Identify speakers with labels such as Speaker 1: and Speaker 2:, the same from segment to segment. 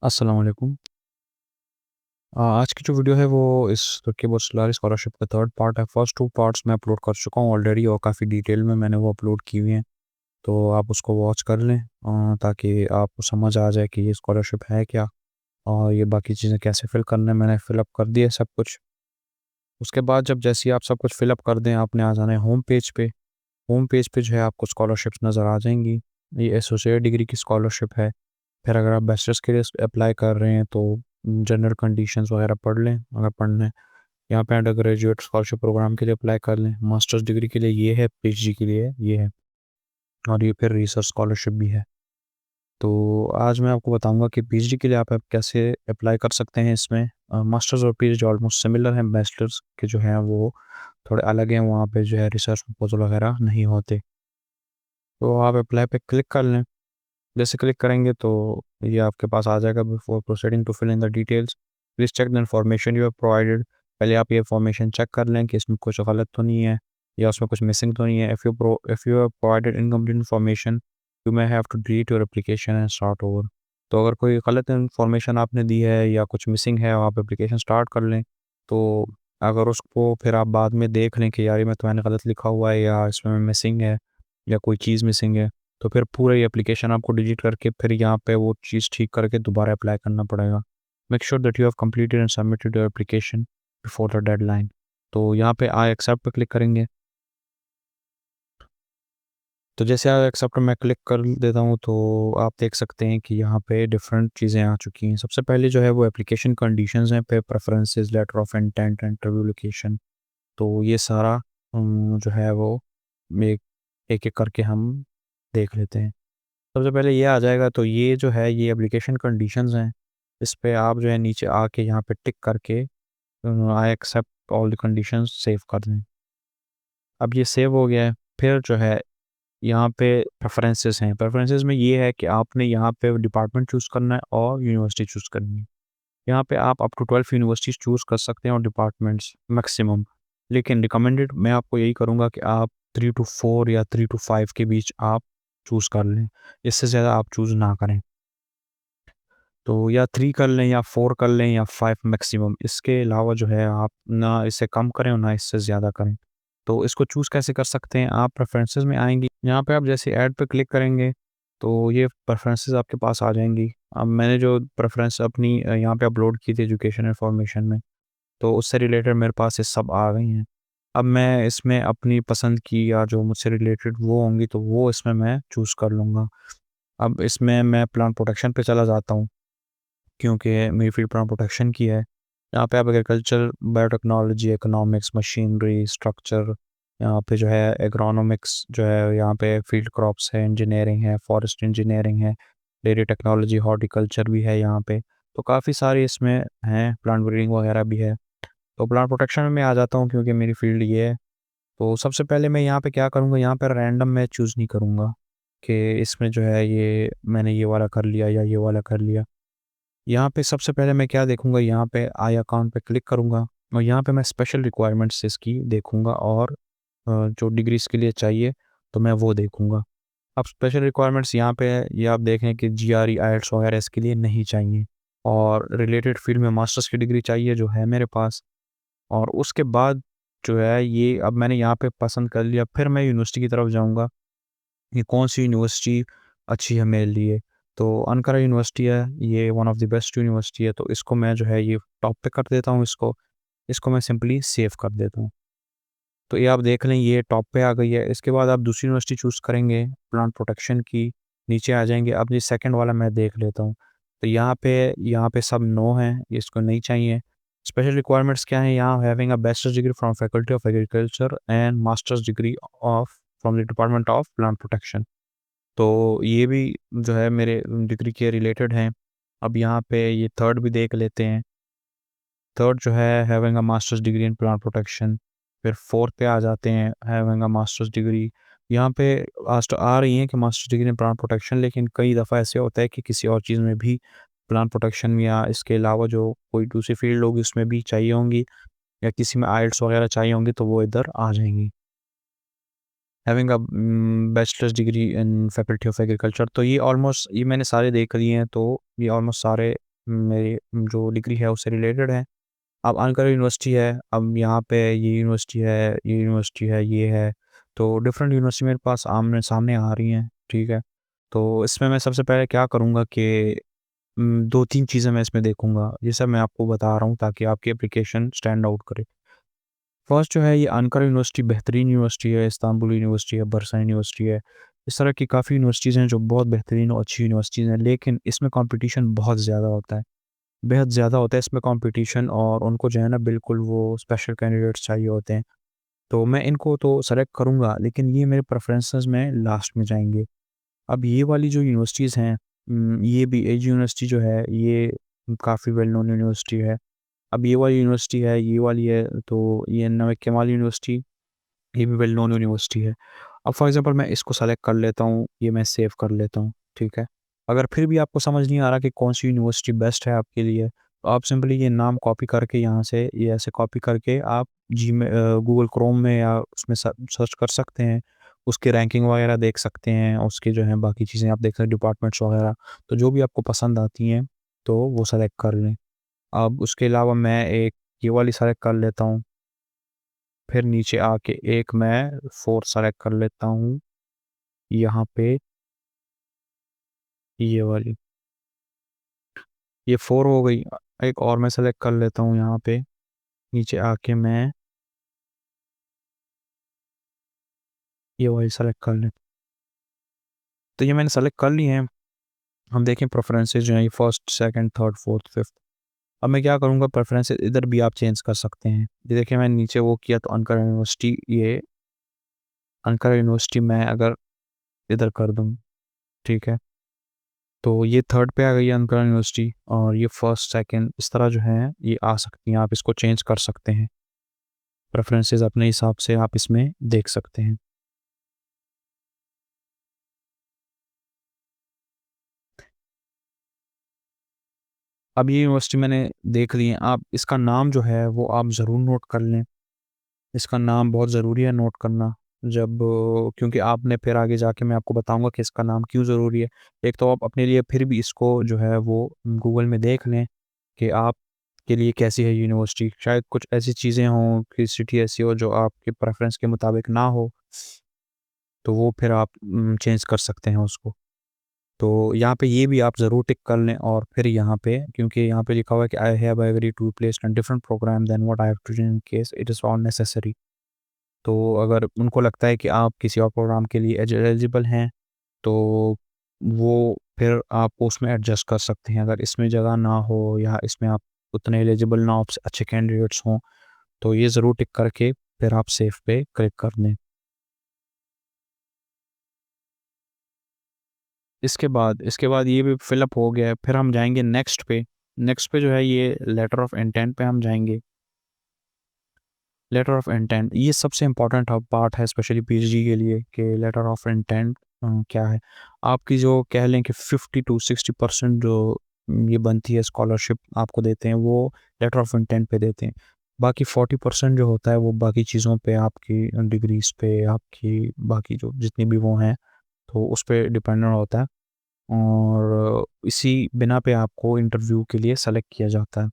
Speaker 1: अस्सलाम वालेकुम। आज की जो वीडियो है वो इस तुर्की बुर्सलारी स्कॉलरशिप का थर्ड पार्ट है। फर्स्ट टू पार्ट्स मैं अपलोड कर चुका हूँ ऑलरेडी और काफ़ी डिटेल में मैंने वो अपलोड की हुई हैं, तो आप उसको वॉच कर लें ताकि आपको समझ आ जाए कि ये स्कॉलरशिप है क्या और ये बाकी चीज़ें कैसे फ़िल करना है। मैंने फ़िलअप कर दिया सब कुछ। उसके बाद जब जैसे ही आप सब कुछ फ़िलअप कर दें, आपने आ जाना है होम पेज पे। होम पेज पे जो है आपको स्कॉलरशिप्स नज़र आ जाएंगी। ये एसोसिएट डिग्री की स्कॉलरशिप है। फिर अगर आप बैचलर्स के लिए अप्लाई कर रहे हैं तो जनरल कंडीशंस वगैरह पढ़ लें अगर पढ़ना है। यहाँ पे अंडर ग्रेजुएट स्कॉलरशिप प्रोग्राम के लिए अप्लाई कर लें। मास्टर्स डिग्री के लिए ये है, पीएचडी के लिए ये है और ये फिर रिसर्च स्कॉलरशिप भी है। तो आज मैं आपको बताऊंगा कि पीएचडी के लिए आप कैसे अप्लाई कर सकते हैं इसमें। मास्टर्स और पीएचडी ऑलमोस्ट सिमिलर हैं। बैचलर्स के जो हैं वो थोड़े अलग हैं, वहाँ पे जो है रिसर्च प्रपोजल वगैरह नहीं होते। तो आप अप्लाई पे क्लिक कर लें। जैसे क्लिक करेंगे तो ये आपके पास आ जाएगा। Before proceeding to fill in the details please check the information you have provided. पहले आप ये इन्फॉर्मेशन चेक कर लें कि इसमें कुछ गलत तो नहीं है या उसमें कुछ मिसिंग तो नहीं है। If you have provided incomplete information you may have to delete your application and start over. तो अगर कोई गलत इन्फॉर्मेशन आपने दी है या कुछ मिसिंग है और आप एप्लीकेशन स्टार्ट कर लें, तो अगर उसको फिर आप बाद में देख लें कि यार ये मैं तो मैंने गलत लिखा हुआ है या इसमें मिसिंग है या कोई चीज़ मिसिंग है, तो फिर पूरा ये एप्लीकेशन आपको डिलीट करके फिर यहाँ पे वो चीज़ ठीक करके दोबारा अप्लाई करना पड़ेगा। Make sure that you have completed and submitted your application before the deadline. तो यहाँ पे आई एक्सेप्ट पे क्लिक करेंगे। तो जैसे आई एक्सेप्ट मैं क्लिक कर देता हूँ तो आप देख सकते हैं कि यहाँ पे डिफरेंट चीज़ें आ चुकी हैं। सबसे पहले जो है वो एप्लीकेशन कंडीशंस हैं, pay preferences, letter of intent, interview location. तो ये सारा जो है वो एक एक करके हम देख लेते हैं। सबसे पहले ये आ जाएगा, तो ये जो है ये एप्लीकेशन कंडीशंस हैं। इस पे आप जो है नीचे आके यहाँ पे टिक करके I accept all the conditions save कर दें। अब ये सेव हो गया है। फिर जो है यहाँ पे प्रेफरेंसेस हैं। प्रेफरेंसेस में ये है कि आपने यहाँ पे डिपार्टमेंट चूज़ करना है और यूनिवर्सिटी चूज़ करनी है। यहाँ पे आप अप टू 12 यूनिवर्सिटीज़ चूज़ कर सकते हैं और डिपार्टमेंट्स मैक्सिमम। लेकिन रिकमेंडेड मैं आपको यही करूँगा कि आप 3 टू 4 या 3 टू 5 के बीच आप चूज़ कर लें। इससे ज़्यादा आप चूज़ ना करें। तो या 3 कर लें या 4 कर लें या 5 मैक्सिमम। इसके अलावा जो है आप ना इसे कम करें और ना इससे ज़्यादा करें। तो इसको चूज़ कैसे कर सकते हैं? आप प्रेफ़रेंसेस में आएँगी, यहाँ पे आप जैसे ऐड पे क्लिक करेंगे, तो ये प्रेफ़रेंसेस आपके पास आ जाएँगी। अब मैंने जो प्रेफ़रेंस अपनी यहाँ पे अपलोड की थी एजुकेशन इन्फॉर्मेशन में, तो उससे रिलेटेड मेरे पास ये सब आ गई हैं। अब मैं इसमें अपनी पसंद की या जो मुझसे रिलेटेड वो होंगी, तो वो इसमें मैं चूज़ कर लूँगा। अब इसमें मैं प्लांट प्रोटेक्शन पे चला जाता हूँ, क्योंकि मेरी फ़ील्ड प्लांट प्रोटेक्शन की है। यहाँ पे आप agriculture, biotechnology, economics, machinery, structure, यहाँ पे जो है एग्रोनॉमिक्स जो है, यहाँ पे फील्ड क्रॉप्स है, इंजीनियरिंग है, फॉरेस्ट इंजीनियरिंग है, डेयरी टेक्नोलॉजी, हॉर्टिकल्चर भी है यहाँ पे। तो काफ़ी सारी इसमें हैं, प्लांट ब्रीडिंग वगैरह भी है। तो प्लांट प्रोटेक्शन में मैं आ जाता हूँ क्योंकि मेरी फ़ील्ड ये है। तो सबसे पहले मैं यहाँ पे क्या करूँगा, यहाँ पे रैंडम मैं चूज़ नहीं करूँगा कि इसमें जो है ये मैंने ये वाला कर लिया या ये वाला कर लिया। यहाँ पे सबसे पहले मैं क्या देखूँगा, यहाँ पे आई अकाउंट पे क्लिक करूँगा और यहाँ पे मैं स्पेशल रिक्वायरमेंट्स इसकी देखूँगा और जो डिग्री इसके लिए चाहिए तो मैं वो देखूँगा। अब स्पेशल रिक्वायरमेंट्स यहाँ पे ये आप देखें कि जीआरई, आईएलटीएस वगैरह इसके लिए नहीं चाहिए और रिलेटेड फील्ड में मास्टर्स की डिग्री चाहिए जो है मेरे पास। और उसके बाद जो है ये अब मैंने यहाँ पे पसंद कर लिया, फिर मैं यूनिवर्सिटी की तरफ जाऊँगा कि कौन-सी यूनिवर्सिटी अच्छी है मेरे लिए। तो अनकरा यूनिवर्सिटी है, ये one of the best university है, तो इसको मैं जो है ये टॉप पे कर देता हूँ इसको। इसको मैं सिंपली सेव कर देता हूँ। तो ये आप देख लें ये टॉप पे आ गई है। इसके बाद आप दूसरी यूनिवर्सिटी चूज़ करेंगे प्लांट प्रोटेक्शन की, नीचे आ जाएँगे। अब ये सेकंड वाला मैं देख लेता हूँ। तो यहाँ पे सब नो हैं, इसको नहीं चाहिए। स्पेशल रिक्वायरमेंट्स क्या हैं यहाँ? Having a bachelors degree from faculty of agriculture and masters degree of from the department of plant protection. तो ये भी जो है मेरे डिग्री के रिलेटेड हैं। अब यहाँ पे ये थर्ड भी देख लेते हैं। थर्ड जो है having a masters degree in plant protection. फिर फोर्थ पे आ जाते हैं हैविंग अ मास्टर्स डिग्री। यहाँ पे लास्ट आ रही हैं कि masters degree in plant protection, लेकिन कई दफ़ा ऐसे होता है कि किसी और चीज़ में भी प्लांट प्रोटेक्शन या इसके अलावा जो कोई दूसरी फील्ड होगी उसमें भी चाहिए होंगी या किसी में आइल्स वगैरह चाहिए होंगी, तो वो इधर आ जाएंगी। Having a bachelors degree in faculty of agriculture. तो ये ऑलमोस्ट ये मैंने सारे देख लिए हैं, तो ये ऑलमोस्ट सारे मेरी जो डिग्री है उससे रिलेटेड है। अब अनकर यूनिवर्सिटी है, अब यहाँ पे ये यूनिवर्सिटी है, ये यूनिवर्सिटी है, ये है, तो डिफरेंट यूनिवर्सिटी मेरे पास आमने-सामने आ रही हैं, ठीक है? तो इसमें मैं सबसे पहले क्या करूँगा कि 2-3 चीज़ें मैं इसमें देखूँगा। ये सब मैं आपको बता रहा हूँ ताकि आपकी एप्लीकेशन स्टैंड आउट करे। फर्स्ट जो है ये अनकर यूनिवर्सिटी बेहतरीन यूनिवर्सिटी है, इस्तांबुल यूनिवर्सिटी है, बरसा यूनिवर्सिटी है। इस तरह की काफ़ी यूनिवर्सिटीज़ हैं जो बहुत बेहतरीन और अच्छी यूनिवर्सिटीज़ हैं, लेकिन इसमें कॉम्पिटिशन बहुत ज़्यादा होता है। बेहद ज़्यादा होता है इसमें कॉम्पिटिशन और उनको जो है ना बिल्कुल वो स्पेशल कैंडिडेट्स चाहिए होते हैं। तो मैं इनको तो सेलेक्ट करूँगा लेकिन ये मेरे प्रेफ़रेंसेस में लास्ट में जाएँगे। अब ये वाली जो यूनिवर्सिटीज़ हैं ये भी एज यूनिवर्सिटी जो है ये काफ़ी वेल नोन यूनिवर्सिटी है। अब ये वाली यूनिवर्सिटी है, ये वाली है तो ये नमक कमाल यूनिवर्सिटी, ये भी वेल नोन यूनिवर्सिटी है। अब फॉर एग्ज़ाम्पल मैं इसको सेलेक्ट कर लेता हूँ, ये मैं सेव कर लेता हूँ, ठीक है। अगर फिर भी आपको समझ नहीं आ रहा कि कौन-सी यूनिवर्सिटी बेस्ट है आपके लिए, तो आप सिंपली ये नाम कॉपी करके यहाँ से ये ऐसे कॉपी करके आप गूगल क्रोम में या उसमें सर्च कर सकते हैं। उसकी रैंकिंग वगैरह देख सकते हैं, उसके जो है बाकी चीज़ें आप देख सकते हैं डिपार्टमेंट्स वगैरह, तो जो भी आपको पसंद आती हैं, तो वो सेलेक्ट कर लें। अब उसके अलावा मैं एक ये वाली सेलेक्ट कर लेता हूँ, फिर नीचे आके एक मैं 4 सेलेक्ट कर लेता हूँ, यहाँ पे ये वाली, ये 4 हो गई। एक और मैं सेलेक्ट कर लेता हूँ यहाँ पे, नीचे आके मैं ये वाली सेलेक्ट कर लेता हूँ। तो ये मैंने सेलेक्ट कर ली हैं, हम देखें प्रेफ़रेंसेस जो हैं ये first, second, third, fourth, fifth. अब मैं क्या करूँगा प्रेफ़रेंसेस इधर भी आप चेंज कर सकते हैं। ये देखिए मैंने नीचे वो किया तो अनकर यूनिवर्सिटी मैं अगर इधर कर दूँ, ठीक है? तो ये थर्ड पे आ गई है अनकर यूनिवर्सिटी और ये फर्स्ट, सेकंड इस तरह जो है ये आ सकती हैं, आप इसको चेंज कर सकते हैं। प्रेफ़रेंसेस अपने हिसाब से आप इसमें देख सकते हैं। अब ये यूनिवर्सिटी मैंने देख ली है, आप इसका नाम जो है वो आप ज़रूर नोट कर लें। इसका नाम बहुत ज़रूरी है नोट करना जब क्योंकि आपने फिर आगे जाके मैं आपको बताऊँगा कि इसका नाम क्यों ज़रूरी है। एक तो आप अपने लिए फिर भी इसको जो है वो गूगल में देख लें कि आपके लिए कैसी है यूनिवर्सिटी। शायद कुछ ऐसी चीज़ें हों कि सिटी ऐसी हो जो आपके प्रेफ़रेंस के मुताबिक ना हो, तो वो फिर आप चेंज कर सकते हैं उसको। तो यहाँ पे ये भी आप ज़रूर टिक कर लें और फिर यहाँ पे क्योंकि यहाँ पे लिखा हुआ है कि I have agreed to place in different program then what I have to do in case it is all necessary. तो अगर उनको लगता है कि आप किसी और प्रोग्राम के लिए एलिजिबल हैं, तो वो फिर आप उसमें एडजस्ट कर सकते हैं। अगर इसमें जगह ना हो या इसमें आप उतने एलिजिबल ना हो, अच्छे कैंडिडेट्स हों, तो ये ज़रूर टिक करके फिर आप सेव पे क्लिक कर दें। इसके बाद ये भी फ़िलअप हो गया है, फिर हम जाएँगे नेक्स्ट पे। नेक्स्ट पे जो है ये लेटर ऑफ इंटेंट पे हम जाएँगे। लेटर ऑफ इंटेंट ये सबसे इम्पोर्टेंट पार्ट है स्पेशली पीएचडी के लिए कि लेटर ऑफ इंटेंट क्या है। आपकी जो कह लें कि 50 टू 60% जो ये बनती है स्कॉलरशिप आपको देते हैं वो लेटर ऑफ इंटेंट पे देते हैं। बाकी 40% जो होता है वो बाकी चीज़ों पे आपकी डिग्रीज़ पे आपकी बाकी जो जितनी भी वो हैं तो उस पे डिपेंडेंट होता है और इसी बिना पे आपको इंटरव्यू के लिए सेलेक्ट किया जाता है।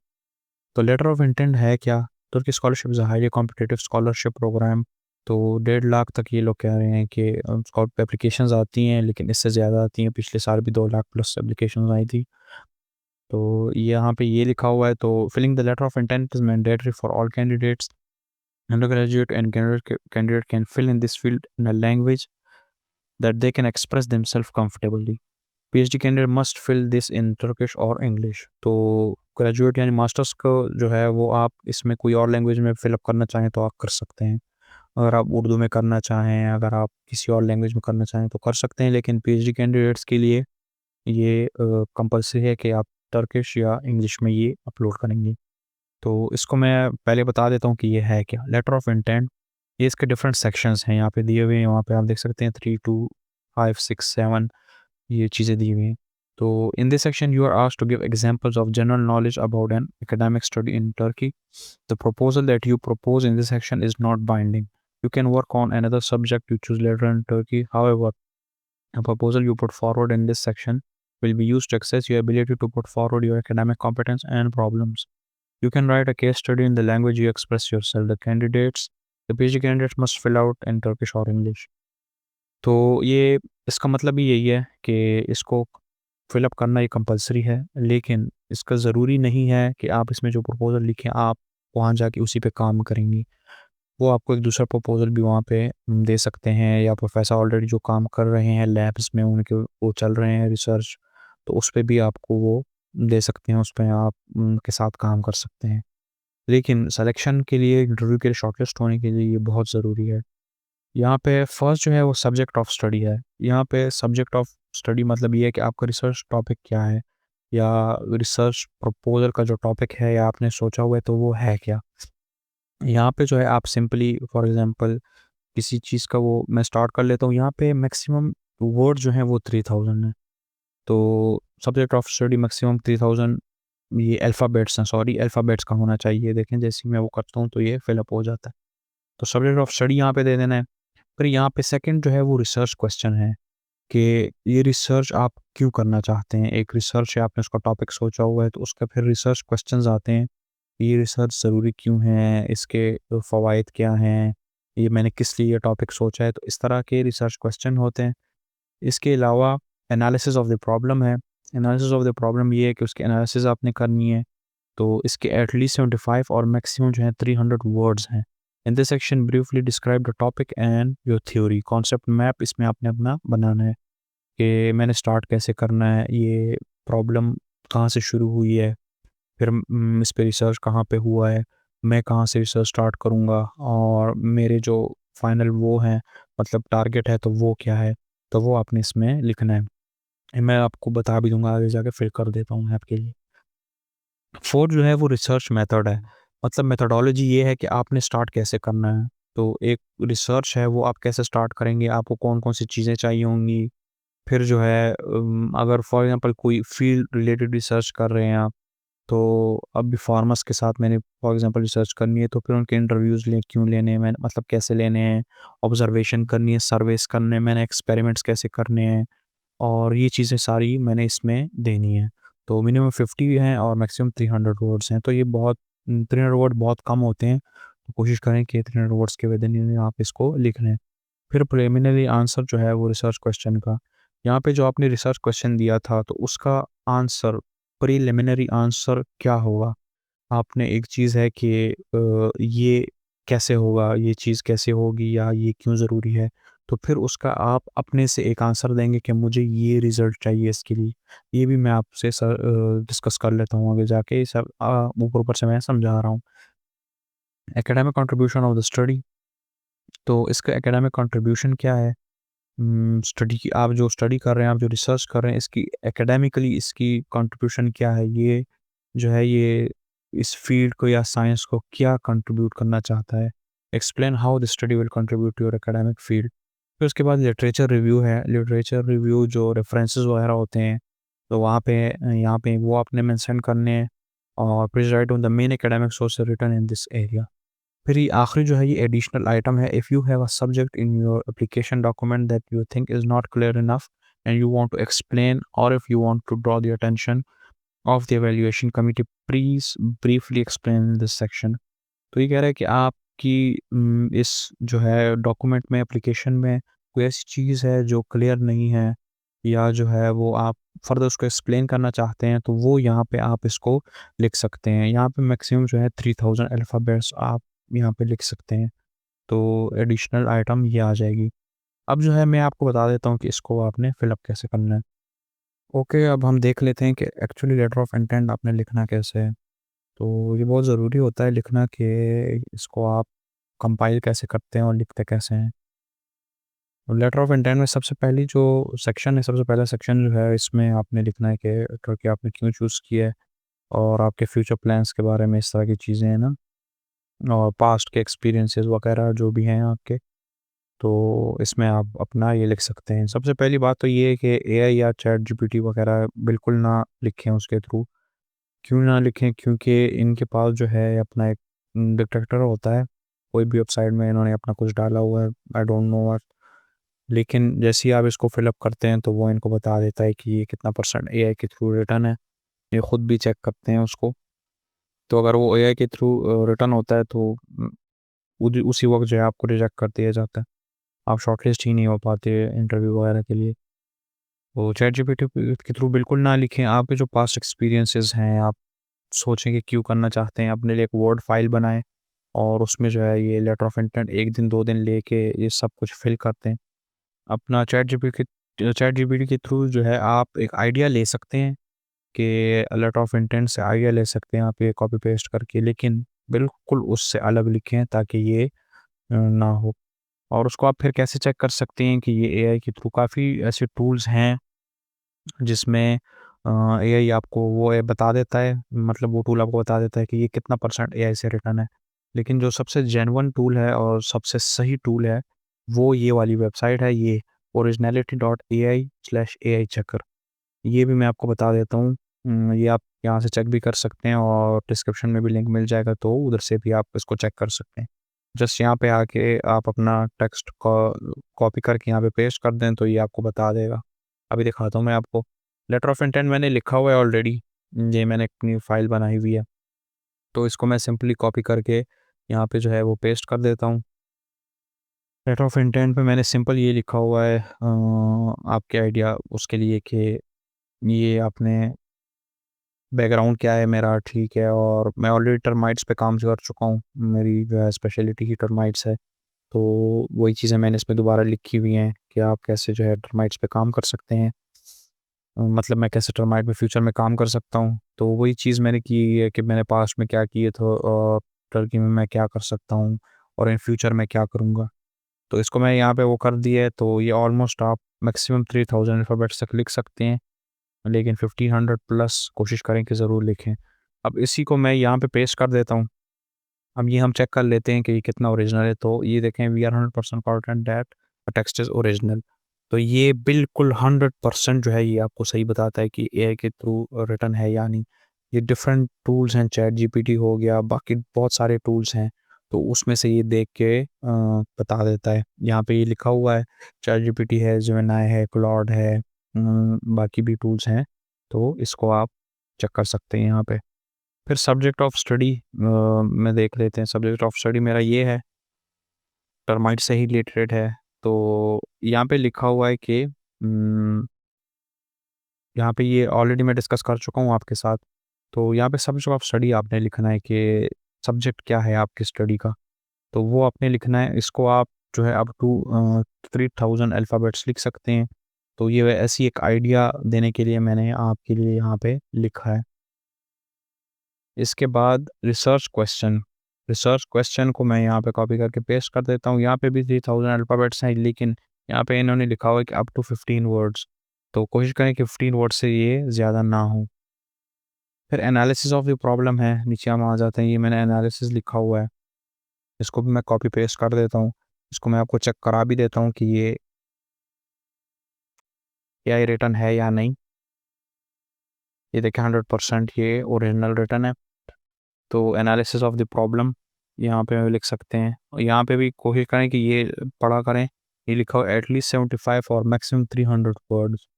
Speaker 1: तो लेटर ऑफ इंटेंट है क्या? तुर्की scholarship is a highly competitive scholarship program. तो 1.5 लाख तक ये लोग कह रहे हैं कि स्कॉट एप्लीकेशंस आती हैं लेकिन इससे ज़्यादा आती हैं। पिछले साल भी 2 लाख प्लस एप्लीकेशंस आई थी। तो यहाँ पे ये लिखा हुआ है तो filling the letter of intent is mandatory for all candidates. Undergraduate and candidate can fill in this field in a language that they can express themselves comfortably. PhD candidate must fill this in Turkish और English. तो graduate यानी masters को जो है वो आप इसमें कोई और लैंग्वेज में फिलअप करना चाहें तो आप कर सकते हैं। अगर आप उर्दू में करना चाहें, अगर आप किसी और लैंग्वेज में करना चाहें तो कर सकते हैं लेकिन पीएचडी कैंडिडेट्स के लिए ये कंपल्सरी है कि आप टर्किश या इंग्लिश में ये अपलोड करेंगे। तो इसको मैं पहले बता देता हूँ कि ये है क्या। लेटर ऑफ इंटेंट ये इसके डिफरेंट सेक्शंस हैं यहाँ पे दिए हुए हैं, वहाँ पे आप देख सकते हैं 3, 2, 5, 6, 7 ये चीज़ें दी हुई हैं। तो in this section you are asked to give examples of general knowledge about an academic study in Turkey. The proposal that you propose in this section is not binding. You can work on another subject you choose later in Turkey. However, a proposal you put forward in this section will be used to assess your ability to put forward your academic competence and problems. You can write a case study in the language you express yourself. The PhD candidates must fill out in Turkish or English. तो ये इसका मतलब ही यही है कि इसको fill up करना ये कंपल्सरी है, लेकिन इसका ज़रूरी नहीं है कि आप इसमें जो प्रपोज़ल लिखें, आप वहाँ जाके उसी पे काम करेंगी। वो आपको एक दूसरा प्रपोज़ल भी वहाँ पे दे सकते हैं, या प्रोफ़ेसर ऑलरेडी जो काम कर रहे हैं लैब्स में, उनके वो चल रहे हैं रिसर्च, तो उस पे भी आपको वो दे सकते हैं, उस पे आप उनके साथ काम कर सकते हैं। लेकिन सिलेक्शन के लिए, इंटरव्यू के लिए, शॉर्टलिस्ट होने के लिए ये बहुत ज़रूरी है। यहाँ पे फर्स्ट जो है वो सब्जेक्ट ऑफ स्टडी है। यहाँ पे सब्जेक्ट ऑफ स्टडी मतलब ये है कि आपका रिसर्च टॉपिक क्या है, या रिसर्च प्रपोज़ल का जो टॉपिक है या आपने सोचा हुआ है तो वो है क्या? यहाँ पे जो है आप सिंपली फॉर एग्ज़ाम्पल किसी चीज़ का वो मैं स्टार्ट कर लेता हूँ। यहाँ पे मैक्सिमम वर्ड जो हैं वो 3000 है। तो सब्जेक्ट ऑफ स्टडी मैक्सिमम 3000, ये अल्फ़ाबेट्स हैं, सॉरी अल्फ़ाबेट्स का होना चाहिए। देखें जैसे ही मैं वो करता हूँ तो ये फ़िल अप हो जाता है। तो सब्जेक्ट ऑफ स्टडी यहाँ पे दे देना है। फिर यहाँ पे सेकंड जो है वो रिसर्च क्वेश्चन है कि ये रिसर्च आप क्यों करना चाहते हैं। एक रिसर्च है, आपने उसका टॉपिक सोचा हुआ है, तो उसका फिर रिसर्च क्वेश्चंस आते हैं। ये रिसर्च ज़रूरी क्यों है, इसके फ़वाइद क्या हैं, ये मैंने किस लिए ये टॉपिक सोचा है, तो इस तरह के रिसर्च क्वेश्चन होते हैं। इसके अलावा एनालिसिस ऑफ द प्रॉब्लम है। एनालिसिस ऑफ द प्रॉब्लम ये है कि उसकी एनालिसिस आपने करनी है, तो इसके एटलीस्ट 75 और मैक्सिमम जो है 300 वर्ड्स हैं। इन this section briefly describe the topic and your theory. Concept map इसमें आपने अपना बनाना है कि मैंने स्टार्ट कैसे करना है, ये प्रॉब्लम कहाँ से शुरू हुई है, फिर इस पे रिसर्च कहाँ पे हुआ है, मैं कहाँ से रिसर्च स्टार्ट करूँगा, और मेरे जो फाइनल वो हैं मतलब टारगेट है तो वो क्या है, तो वो आपने इसमें लिखना है। मैं आपको बता भी दूँगा आगे जाके, फिर कर देता हूँ मैं आपके लिए। फोर्थ जो है वो रिसर्च मेथड है। मतलब मेथोडोलॉजी ये है कि आपने स्टार्ट कैसे करना है। तो एक रिसर्च है वो आप कैसे स्टार्ट करेंगे, आपको कौन-कौन सी चीज़ें चाहिए होंगी। फिर जो है अगर फॉर एग्ज़ाम्पल कोई फ़ील्ड रिलेटेड रिसर्च कर रहे हैं आप, तो अभी फार्मर्स के साथ मैंने फॉर एग्ज़ाम्पल रिसर्च करनी है, तो फिर उनके इंटरव्यूज़ क्यों लेने हैं, मैंने मतलब कैसे लेने हैं, ऑब्ज़र्वेशन करनी है, सर्वेस करने हैं, मैंने एक्सपेरिमेंट्स कैसे करने हैं, और ये चीज़ें सारी मैंने इसमें देनी है। तो मिनिमम 50 हैं और मैक्सिमम 300 वर्ड्स हैं। तो ये बहुत 300 वर्ड बहुत कम होते हैं। तो कोशिश करें कि 300 वर्ड्स के विदिन इन आप इसको लिख लें। फिर प्रिलिमिनरी आंसर जो है वो रिसर्च क्वेश्चन का, यहाँ पे जो आपने रिसर्च क्वेश्चन दिया था तो उसका आंसर, प्रिलिमिनरी आंसर क्या होगा? आपने एक चीज़ है कि ये कैसे होगा, ये चीज़ कैसे होगी, या ये क्यों ज़रूरी है? तो फिर उसका आप अपने से एक आंसर देंगे कि मुझे ये रिज़ल्ट चाहिए इसके लिए। ये भी मैं आपसे डिस्कस कर लेता हूँ आगे जाके, सब ऊपर-ऊपर से मैं समझा रहा हूँ। Academic contribution of the study, तो इसका एकेडमिक कंट्रीब्यूशन क्या है? स्टडी की आप जो स्टडी कर रहे हैं, आप जो रिसर्च कर रहे हैं, इसकी एकेडमिकली इसकी कंट्रीब्यूशन क्या है? ये जो है ये इस फील्ड को या साइंस को क्या कंट्रीब्यूट करना चाहता है? Explain how the study will contribute to your academic field. फिर उसके बाद लिटरेचर रिव्यू है। लिटरेचर रिव्यू जो रेफरेंसेस वगैरह होते हैं, तो वहाँ पे यहाँ पे वो आपने मेंशन करने हैं, और please write on the main academic sources written in this area. फिर ये आखिरी जो है ये एडिशनल आइटम है। If you have a subject in your application document that you think is not clear enough and you want to explain, और if you want to draw the attention of the evaluation committee, please briefly explain in this section. तो ये कह रहा है कि आपकी इस जो है डॉक्यूमेंट में, एप्लीकेशन में कोई ऐसी चीज़ है जो क्लियर नहीं है, या जो है वो आप फर्दर उसको एक्सप्लेन करना चाहते हैं, तो वो यहाँ पे आप इसको लिख सकते हैं। यहाँ पे मैक्सिमम जो है 3000 अल्फ़ाबेट्स आप यहाँ पे लिख सकते हैं। तो एडिशनल आइटम ये आ जाएगी। अब जो है मैं आपको बता देता हूँ कि इसको आपने फ़िल अप कैसे करना है। ओके, अब हम देख लेते हैं कि एक्चुअली लेटर ऑफ इंटेंट आपने लिखना कैसे है। तो ये बहुत ज़रूरी होता है लिखना कि इसको आप कंपाइल कैसे करते हैं और लिखते कैसे हैं। लेटर ऑफ इंटेंट में सबसे पहली जो सेक्शन है, सबसे पहला सेक्शन जो है इसमें आपने लिखना है कि टर्की आपने क्यों चूज़ किया है, और आपके फ्यूचर प्लान्स के बारे में, इस तरह की चीज़ें हैं ना, और पास्ट के एक्सपीरियंसेस वगैरह जो भी हैं आपके। तो इसमें आप अपना ये लिख सकते हैं। सबसे पहली बात तो ये है कि एआई या चैट जीपीटी वगैरह बिल्कुल ना लिखें उसके थ्रू। क्यों ना लिखें? क्योंकि इनके पास जो है अपना एक डिटेक्टर होता है। कोई भी वेबसाइट में इन्होंने अपना कुछ डाला हुआ है, आई डोंट नो व्हाट, लेकिन जैसे ही आप इसको फ़िलअप करते हैं तो वो इनको बता देता है कि ये कितना % एआई के थ्रू रिटन है। ये खुद भी चेक करते हैं उसको। तो अगर वो एआई के थ्रू रिटन होता है तो उसी वक़्त जो है आपको रिजेक्ट कर दिया जाता है। आप शॉर्टलिस्ट ही नहीं हो पाते इंटरव्यू वगैरह के लिए। तो चैटजीपीटी के थ्रू बिल्कुल ना लिखें। आपके जो पास्ट एक्सपीरियंसेस हैं, आप सोचें कि क्यों करना चाहते हैं, अपने लिए एक वर्ड फाइल बनाएँ और उसमें जो है ये लेटर ऑफ इंटेंट 1 दिन 2 दिन लेके ये सब कुछ फिल करते हैं। अपना चैटजीपीटी के थ्रू जो है आप एक आइडिया ले सकते हैं कि लेटर ऑफ इंटेंट से आइडिया ले सकते हैं आप ये कॉपी पेस्ट करके, लेकिन बिल्कुल उससे अलग लिखें ताकि ये ना हो। और उसको आप फिर कैसे चेक कर सकते हैं कि ये एआई के थ्रू काफ़ी ऐसे टूल्स हैं जिसमें एआई आपको वो बता देता है, मतलब वो टूल आपको बता देता है कि ये कितना % एआई से रिटर्न है। लेकिन जो सबसे जेन्युइन टूल है और सबसे सही टूल है, वो ये वाली वेबसाइट है, ये originality.ai/AI checker। ये भी मैं आपको बता देता हूँ। ये आप यहाँ से चेक भी कर सकते हैं और डिस्क्रिप्शन में भी लिंक मिल जाएगा, तो उधर से भी आप इसको चेक कर सकते हैं। जस्ट यहाँ पे आके आप अपना टेक्स्ट कॉपी करके यहाँ पे पेस्ट कर दें तो ये आपको बता देगा। अभी दिखाता हूँ मैं आपको। लेटर ऑफ इंटेंट मैंने लिखा हुआ है ऑलरेडी, ये मैंने अपनी फ़ाइल बनाई हुई है। तो इसको मैं सिंपली कॉपी करके यहाँ पे जो है वो पेस्ट कर देता हूँ। लेटर ऑफ इंटेंट पे मैंने सिंपल ये लिखा हुआ है आपके आइडिया उसके लिए कि ये आपने बैकग्राउंड क्या है मेरा, ठीक है, और मैं ऑलरेडी टर्माइट्स पे काम कर चुका हूँ। मेरी जो है स्पेशलिटी ही टर्माइट्स है। तो वही चीज़ें मैंने इसमें दोबारा लिखी हुई हैं कि आप कैसे जो है टर्माइट्स पे काम कर सकते हैं। मतलब मैं कैसे टर्माइट में फ्यूचर में काम कर सकता हूँ। तो वही चीज़ मैंने की है कि मैंने पास्ट में क्या किए थे और टर्की में मैं क्या कर सकता हूँ और इन फ्यूचर में क्या करूँगा। तो इसको मैं यहाँ पे वो कर दिया है, तो ये ऑलमोस्ट आप मैक्सिमम 3000 अल्फ़ाबेट्स तक लिख सकते हैं, लेकिन 1500 प्लस कोशिश करें कि ज़रूर लिखें। अब इसी को मैं यहाँ पे पेस्ट कर देता हूँ। अब ये हम चेक कर लेते हैं कि ये कितना ओरिजिनल है। तो ये देखें, we are 100% confident that the text is original. तो ये बिल्कुल 100% जो है ये आपको सही बताता है कि एआई के थ्रू रिटन है या नहीं। ये डिफरेंट टूल्स हैं, चैट जीपीटी हो गया, बाकी बहुत सारे टूल्स हैं, तो उसमें से ये देख के बता देता है। यहाँ पे ये लिखा हुआ है, चैट जीपीटी है, जेमिनी है, क्लॉड है, बाकी भी टूल्स हैं, तो इसको आप चेक कर सकते हैं यहाँ पे। फिर सब्जेक्ट ऑफ स्टडी में देख लेते हैं। सब्जेक्ट ऑफ स्टडी मेरा ये है, टर्माइट से ही रिलेटेड है। तो यहाँ पे लिखा हुआ है कि यहाँ पे ये ऑलरेडी मैं डिस्कस कर चुका हूँ आपके साथ। तो यहाँ पे सब्जेक्ट ऑफ स्टडी आपने लिखना है कि सब्जेक्ट क्या है आपकी स्टडी का, तो वो आपने लिखना है। इसको आप जो है अप टू 3000 अल्फ़ाबेट्स लिख सकते हैं। तो ये ऐसी एक आइडिया देने के लिए मैंने आपके लिए यहाँ पे लिखा है। इसके बाद रिसर्च क्वेश्चन को मैं यहाँ पे कॉपी करके पेस्ट कर देता हूँ। यहाँ पे भी 3000 अल्फ़ाबेट्स हैं, लेकिन यहाँ पे इन्होंने लिखा हुआ है कि अप टू 15 वर्ड्स। तो कोशिश करें कि 15 वर्ड्स से ये ज़्यादा ना हो। फिर एनालिसिस ऑफ द प्रॉब्लम है, नीचे हम आ जाते हैं। ये मैंने एनालिसिस लिखा हुआ है, इसको भी मैं कॉपी पेस्ट कर देता हूँ। इसको मैं आपको चेक करा भी देता हूँ कि ये एआई रिटन है या नहीं। ये देखें 100% ये ओरिजिनल रिटन है। तो एनालिसिस ऑफ द प्रॉब्लम यहाँ पे लिख सकते हैं। और यहाँ पे भी कोशिश करें कि ये पढ़ा करें। ये लिखा हो एटलीस्ट 75 और मैक्सिमम 300 वर्ड्स।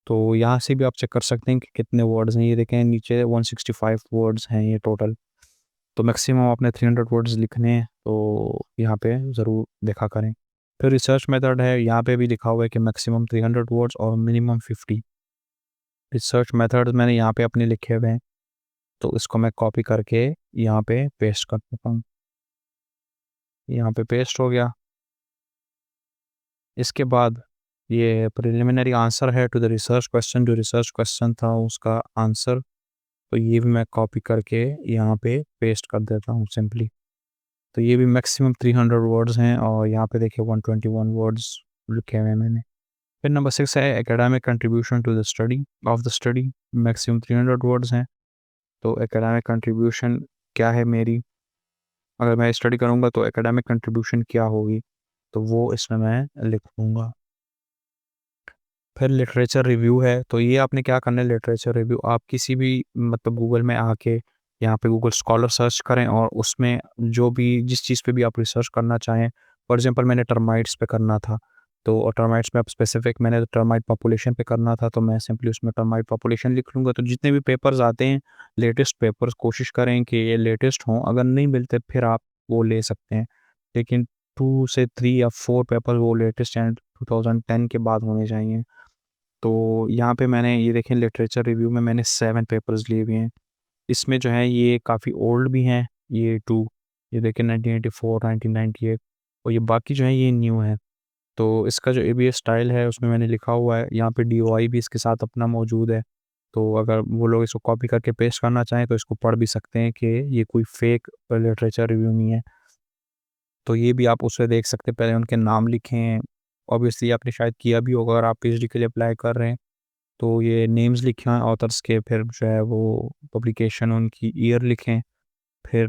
Speaker 1: तो यहाँ से भी आप चेक कर सकते हैं कि कितने वर्ड्स हैं। ये देखें नीचे 165 वर्ड्स हैं ये टोटल। तो मैक्सिमम आपने 300 वर्ड्स लिखने हैं, तो यहाँ पे ज़रूर देखा करें। फिर रिसर्च मेथड है, यहाँ पे भी लिखा हुआ है कि मैक्सिमम 300 वर्ड्स और मिनिमम 50। रिसर्च मेथड मैंने यहाँ पे अपने लिखे हुए हैं, तो इसको मैं कॉपी करके यहाँ पे पेस्ट कर देता हूँ। यहाँ पे पेस्ट हो गया। इसके बाद ये प्रिलिमिनरी आंसर है टू द रिसर्च क्वेश्चन, जो रिसर्च क्वेश्चन था उसका आंसर। तो ये भी मैं कॉपी करके यहाँ पे पेस्ट कर देता हूँ सिंपली। तो ये भी मैक्सिमम 300 वर्ड्स हैं और यहाँ पे देखिए 121 वर्ड्स लिखे हुए हैं मैंने। फिर नंबर 6 है academic contribution to the study of the study, maximum 300 words हैं। तो एकेडमिक कंट्रीब्यूशन क्या है मेरी, अगर मैं स्टडी करूँगा तो एकेडमिक कंट्रीब्यूशन क्या होगी, तो वो इसमें मैं लिख दूँगा। फिर लिटरेचर रिव्यू है, तो ये आपने क्या करना है, लिटरेचर रिव्यू आप किसी भी मतलब गूगल में आके यहाँ पे गूगल स्कॉलर सर्च करें और उसमें जो भी जिस चीज़ पे भी आप रिसर्च करना चाहें, फॉर एग्जांपल मैंने टर्माइट्स पे करना था, तो टर्माइट्स में अब स्पेसिफिक मैंने टर्माइट पॉपुलेशन पे करना था, तो मैं सिंपली उसमें टर्माइट पॉपुलेशन लिख लूँगा। तो जितने भी पेपर्स आते हैं, लेटेस्ट पेपर्स, कोशिश करें कि ये लेटेस्ट हों, अगर नहीं मिलते फिर आप वो ले सकते हैं। लेकिन 2 से 3 या 4 पेपर वो लेटेस्ट एंड 2010 के बाद होने चाहिए। तो यहाँ पे मैंने ये देखें, लिटरेचर रिव्यू में मैंने 7 पेपर्स लिए हुए हैं। इसमें जो है ये काफ़ी ओल्ड भी हैं, ये 2, ये देखिए 1984, 1998, और ये बाकी जो है ये न्यू है। तो इसका जो एबीएस स्टाइल है उसमें मैंने लिखा हुआ है, यहाँ पे डीओआई भी इसके साथ अपना मौजूद है। तो अगर वो लोग इसको कॉपी करके पेस्ट करना चाहें तो इसको पढ़ भी सकते हैं कि ये कोई फेक लिटरेचर रिव्यू नहीं है। तो ये भी आप उससे देख सकते हैं, पहले उनके नाम लिखें। ऑब्वियसली आपने शायद किया भी होगा, अगर आप पीएचडी के लिए अप्लाई कर रहे हैं तो ये नेम्स लिखें ऑथर्स के, फिर जो है वो पब्लिकेशन उनकी ईयर लिखें, फिर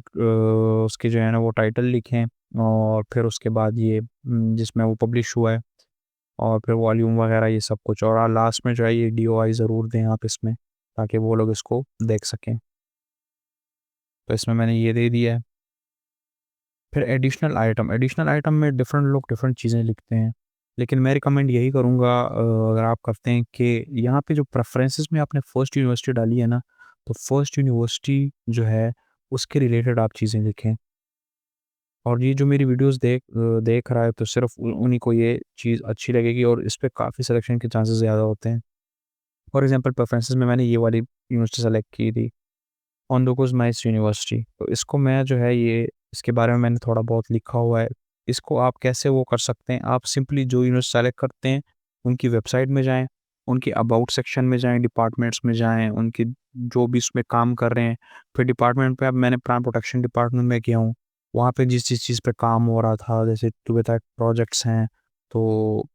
Speaker 1: उसके जो है ना वो टाइटल लिखें, और फिर उसके बाद ये जिसमें वो पब्लिश हुआ है, और फिर वॉल्यूम वगैरह ये सब कुछ, और लास्ट में जो है ये डीओआई ज़रूर दें आप इसमें, ताकि वो लोग इसको देख सकें। तो इसमें मैंने ये दे दिया है। फिर एडिशनल आइटम में डिफरेंट लोग डिफरेंट चीज़ें लिखते हैं, लेकिन मैं रिकमेंड यही करूँगा, अगर आप करते हैं कि यहाँ पे जो प्रेफरेंसेस में आपने फर्स्ट यूनिवर्सिटी डाली है ना, तो फर्स्ट यूनिवर्सिटी जो है उसके रिलेटेड आप चीज़ें लिखें। और ये जो मेरी वीडियोस देख रहा है तो सिर्फ उन्हीं को ये चीज़ अच्छी लगेगी, और इस पे काफ़ी सिलेक्शन के चांसेस ज़्यादा होते हैं। फॉर एग्जांपल प्रेफरेंसेस में मैंने ये वाली यूनिवर्सिटी सेलेक्ट की थी, ओंडोगोज माइस यूनिवर्सिटी। तो इसको मैं जो है ये इसके बारे में मैंने थोड़ा बहुत लिखा हुआ है। इसको आप कैसे वो कर सकते हैं, आप सिंपली जो यूनिवर्सिटी सेलेक्ट करते हैं, उनकी वेबसाइट में जाएँ, उनकी अबाउट सेक्शन में जाएँ, डिपार्टमेंट्स में जाएँ, उनकी जो भी उसमें काम कर रहे हैं, फिर डिपार्टमेंट पे अब मैंने प्लांट प्रोटेक्शन डिपार्टमेंट में गया हूँ, वहाँ पे जिस चीज़ पे काम हो रहा था, जैसे तू बता प्रोजेक्ट्स हैं, तो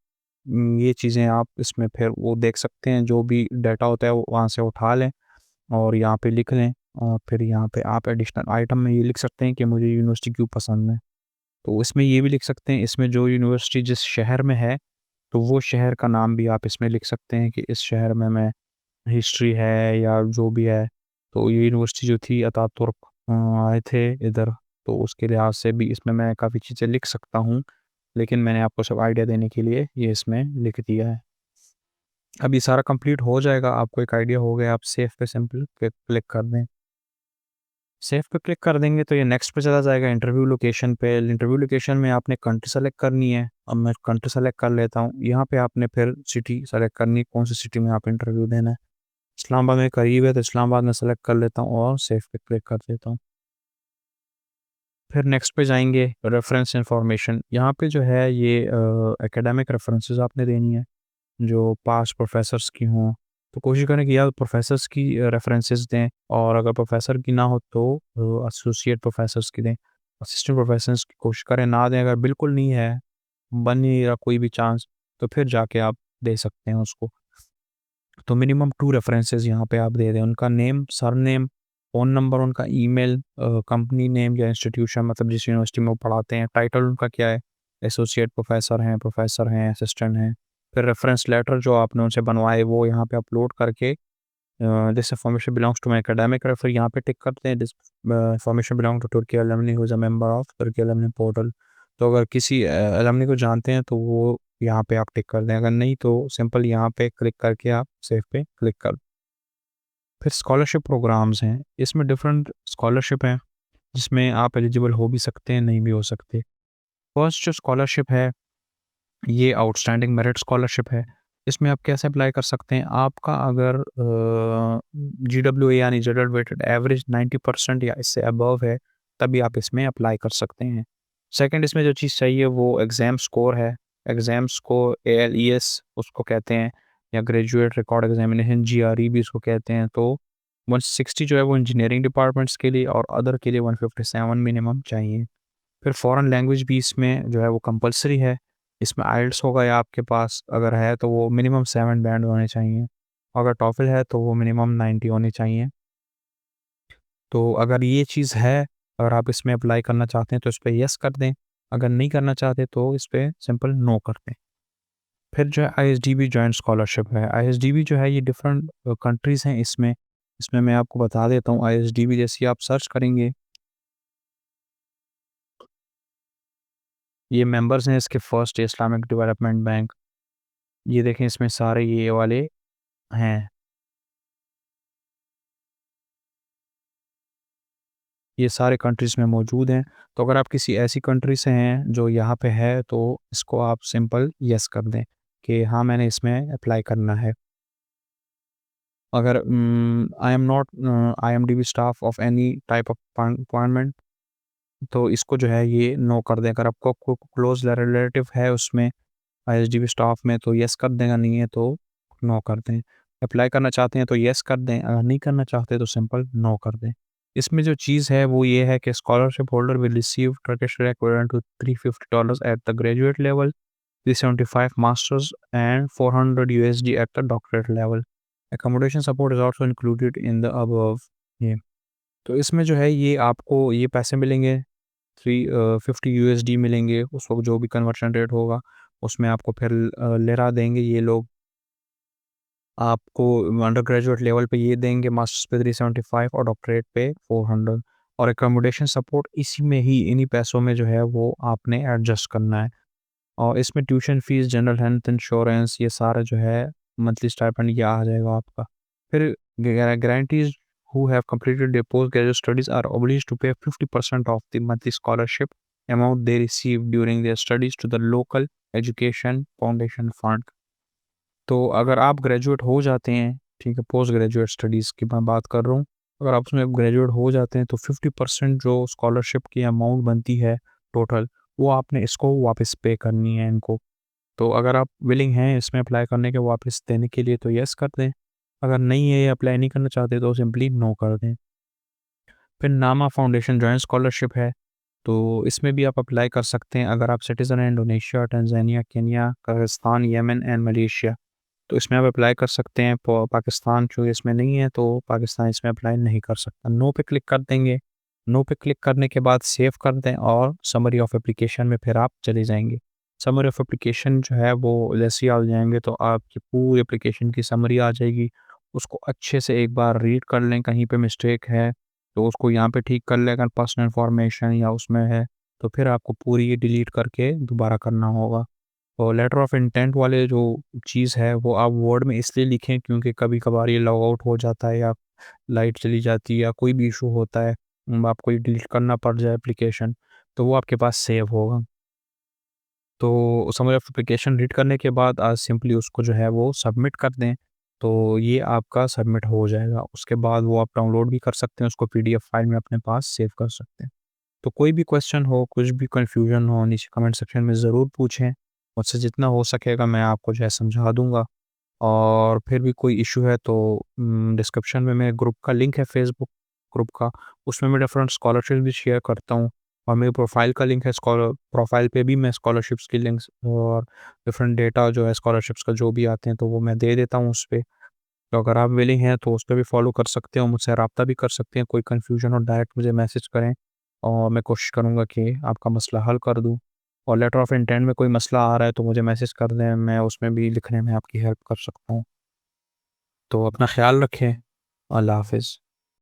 Speaker 1: ये चीज़ें आप इसमें फिर वो देख सकते हैं, जो भी डाटा होता है वो वहाँ से उठा लें और यहाँ पे लिख लें, और फिर यहाँ पे आप एडिशनल आइटम में ये लिख सकते हैं कि मुझे यूनिवर्सिटी क्यों पसंद है। तो इसमें ये भी लिख सकते हैं, इसमें जो यूनिवर्सिटी जिस शहर में है, तो वो शहर का नाम भी आप इसमें लिख सकते हैं कि इस शहर में मैं हिस्ट्री है या जो भी है। तो ये यूनिवर्सिटी जो थी अतातुर्क आए थे इधर, तो उसके लिहाज से भी इसमें मैं काफ़ी चीज़ें लिख सकता हूँ, लेकिन मैंने आपको सब आइडिया देने के लिए ये इसमें लिख दिया है। अब ये सारा कंप्लीट हो जाएगा, आपको एक आइडिया हो गया, आप सेव पे सिंपल क्लिक कर दें। सेव पे क्लिक कर देंगे तो ये नेक्स्ट पे चला जाएगा इंटरव्यू लोकेशन पे। इंटरव्यू लोकेशन में आपने कंट्री सेलेक्ट करनी है। अब मैं कंट्री सेलेक्ट कर लेता हूँ। यहाँ पे आपने फिर सिटी सेलेक्ट करनी है, कौन सी सिटी में आप इंटरव्यू देना है। इस्लामाबाद में करीब है तो इस्लामाबाद में सेलेक्ट कर लेता हूँ और सेव पे क्लिक कर देता हूँ। फिर नेक्स्ट पे जाएंगे, रेफरेंस इंफॉर्मेशन। यहाँ पे जो है ये एकेडमिक रेफरेंसेस आपने देनी है, जो पास्ट प्रोफेसर्स की हों। तो कोशिश करें कि या प्रोफेसर्स की रेफरेंसेस दें, और अगर प्रोफेसर की ना हो तो एसोसिएट प्रोफेसर्स की दें। असिस्टेंट प्रोफेसर्स की कोशिश करें ना दें, अगर बिल्कुल नहीं है, बन नहीं रहा कोई भी चांस, तो फिर जाके आप दे सकते हैं उसको। तो मिनिमम 2 रेफरेंसेस यहाँ पे आप दे दें, उनका नेम, सरनेम, फ़ोन नंबर, उनका ईमेल, कंपनी नेम या इंस्टीट्यूशन, मतलब जिस यूनिवर्सिटी में वो पढ़ाते हैं, टाइटल उनका क्या है, एसोसिएट प्रोफेसर हैं, असिस्टेंट हैं। फिर रेफरेंस लेटर जो आपने उनसे बनवाए वो यहाँ पे अपलोड करके, this information belongs to my academic, फिर यहाँ पे टिक करते हैं, this information belong to Turkiye alumni who is a member of Turkiye alumni portal. तो अगर किसी एलुमनी को जानते हैं तो वो यहाँ पे आप टिक कर दें, अगर नहीं तो सिंपल यहाँ पे क्लिक करके आप सेव पे क्लिक कर। फिर स्कॉलरशिप प्रोग्राम्स हैं, इसमें डिफरेंट स्कॉलरशिप हैं, जिसमें आप एलिजिबल हो भी सकते हैं, नहीं भी हो सकते। फर्स्ट जो स्कॉलरशिप है, ये आउटस्टैंडिंग मेरिट स्कॉलरशिप है। इसमें आप कैसे अप्लाई कर सकते हैं, आपका अगर जीडब्ल्यूए यानी जनरल वेटेड एवरेज 90% या इससे अबव है, तभी आप इसमें अप्लाई कर सकते हैं। सेकंड, इसमें जो चीज़ चाहिए वो एग्ज़ाम स्कोर है। एग्ज़ाम स्कोर एएलईएस उसको कहते हैं, या ग्रेजुएट रिकॉर्ड एग्जामिनेशन जीआरई भी इसको कहते हैं। तो 160 जो है वो इंजीनियरिंग डिपार्टमेंट्स के लिए, और अदर के लिए 157 मिनिमम चाहिए। फिर फॉरेन लैंग्वेज भी इसमें जो है वो कंपलसरी है। इसमें आइल्स होगा या आपके पास अगर है तो वो मिनिमम 7 बैंड होने चाहिए। अगर टॉफल है तो वो मिनिमम 90 होने चाहिए। तो अगर ये चीज़ है, अगर आप इसमें अप्लाई करना चाहते हैं तो इस पे येस कर दें। अगर नहीं करना चाहते तो इस पे सिंपल नो कर दें। फिर जो है आईएसडीबी जॉइंट स्कॉलरशिप है। आईएसडीबी जो है ये डिफरेंट कंट्रीज़ हैं इसमें। इसमें मैं आपको बता देता हूँ, आईएसडीबी जैसे ही आप सर्च करेंगे ये मेंबर्स हैं इसके, फर्स्ट इस्लामिक डेवलपमेंट बैंक। ये देखें इसमें सारे ये वाले हैं, ये सारे कंट्रीज़ में मौजूद हैं। तो अगर आप किसी ऐसी कंट्री से हैं जो यहाँ पे है, तो इसको आप सिंपल येस कर दें कि हाँ, मैंने इसमें अप्लाई करना है। अगर I am not IMDb staff of any type of appointment, तो इसको जो है ये नो कर दें। अगर आपको क्लोज़ रिलेटिव है उसमें आईएसडीबी स्टाफ में, तो येस कर दें, अगर नहीं है तो नो कर दें। अप्लाई करना चाहते हैं तो येस कर दें, अगर नहीं करना चाहते तो सिंपल नो कर दें। इसमें जो चीज़ है वो ये है कि scholarship holder will receive Turkish lira equivalent to $350 at the graduate level, 375 masters and 400 USD at the doctorate level. Accommodation support is also included in the above. ये तो इसमें जो है ये आपको ये पैसे मिलेंगे, 50 यूएसडी मिलेंगे उस वक़्त, जो भी कन्वर्शन रेट होगा, उसमें आपको फिर लिरा देंगे ये लोग। आपको अंडर ग्रेजुएट लेवल पे ये देंगे, मास्टर्स पे 375 और डॉक्टरेट पे 400, और एकोमोडेशन सपोर्ट इसी में ही, इन्हीं पैसों में जो है वो आपने एडजस्ट करना है। और इसमें tuition fees, general health insurance, ये सारा जो है मंथली स्टाइपेंड ये आ जाएगा आपका। फिर grantees who have completed their post graduate studies are obliged to pay 50% of the monthly scholarship amount they receive during their studies to the local education foundation fund. तो अगर आप ग्रेजुएट हो जाते हैं, ठीक है, पोस्ट ग्रेजुएट स्टडीज़ की मैं बात कर रहा हूँ। अगर आप उसमें ग्रेजुएट हो जाते हैं तो 50% जो स्कॉलरशिप की अमाउंट बनती है टोटल, वो आपने इसको वापस पे करनी है इनको। तो अगर आप विलिंग हैं इसमें अप्लाई करने के, वापस देने के लिए, तो येस कर दें। अगर नहीं है या अप्लाई नहीं करना चाहते तो सिंपली नो कर दें। फिर नामा फाउंडेशन जॉइंट स्कॉलरशिप है, तो इसमें भी आप अप्लाई कर सकते हैं अगर आप सिटीज़न हैं Indonesia, Tanzania, Kenya, Kazakhstan, Yemen and Malaysia. तो इसमें आप अप्लाई कर सकते हैं। पाकिस्तान जो इसमें नहीं है, तो पाकिस्तान इसमें अप्लाई नहीं कर सकता। नो पे क्लिक कर देंगे। नो पे क्लिक करने के बाद सेव कर दें और समरी ऑफ एप्लीकेशन में फिर आप चले जाएंगे। समरी ऑफ एप्लीकेशन जो है वो जैसे ही आ जाएंगे तो आपकी पूरी एप्लीकेशन की समरी आ जाएगी। उसको अच्छे से एक बार रीड कर लें, कहीं पे मिस्टेक है तो उसको यहाँ पे ठीक कर लें, अगर पर्सनल इन्फॉर्मेशन या उसमें है तो फिर आपको पूरी ये डिलीट करके दोबारा करना होगा। और लेटर ऑफ इंटेंट वाले जो चीज़ है वो आप वर्ड में इसलिए लिखें क्योंकि कभी-कभार ये लॉग आउट हो जाता है, या लाइट चली जाती है, या कोई भी इशू होता है, आपको ये डिलीट करना पड़ जाए एप्लीकेशन, तो वो आपके पास सेव होगा। तो समरी ऑफ एप्लीकेशन रीड करने के बाद आज सिंपली उसको जो है वो सबमिट कर दें, तो ये आपका सबमिट हो जाएगा। उसके बाद वो आप डाउनलोड भी कर सकते हैं, उसको पीडीएफ फाइल में अपने पास सेव कर सकते हैं। तो कोई भी क्वेश्चन हो, कुछ भी कन्फ्यूजन हो, नीचे कमेंट सेक्शन में ज़रूर पूछें। मुझसे जितना हो सकेगा मैं आपको जो है समझा दूँगा। और फिर भी कोई इश्यू है तो डिस्क्रिप्शन में मेरे ग्रुप का लिंक है, फेसबुक ग्रुप का, उसमें मैं डिफरेंट स्कॉलरशिप भी शेयर करता हूँ। और मेरी प्रोफाइल का लिंक है, स्कॉलर प्रोफाइल पे भी मैं स्कॉलरशिप्स की लिंक्स और डिफरेंट डेटा जो है स्कॉलरशिप्स का जो भी आते हैं तो वो मैं दे देता हूँ उस पे। तो अगर आप विलिंग हैं तो उस पे भी फॉलो कर सकते हो, मुझसे राब्ता भी कर सकते हैं। कोई कन्फ्यूजन हो डायरेक्ट मुझे मैसेज करें और मैं कोशिश करूँगा कि आपका मसला हल कर दूँ। और लेटर ऑफ इंटेंट में कोई मसला आ रहा है तो मुझे मैसेज कर दें, मैं उसमें भी लिखने में आपकी हेल्प कर सकता हूँ। तो अपना ख़्याल रखें। अल्लाह हाफ़िज़।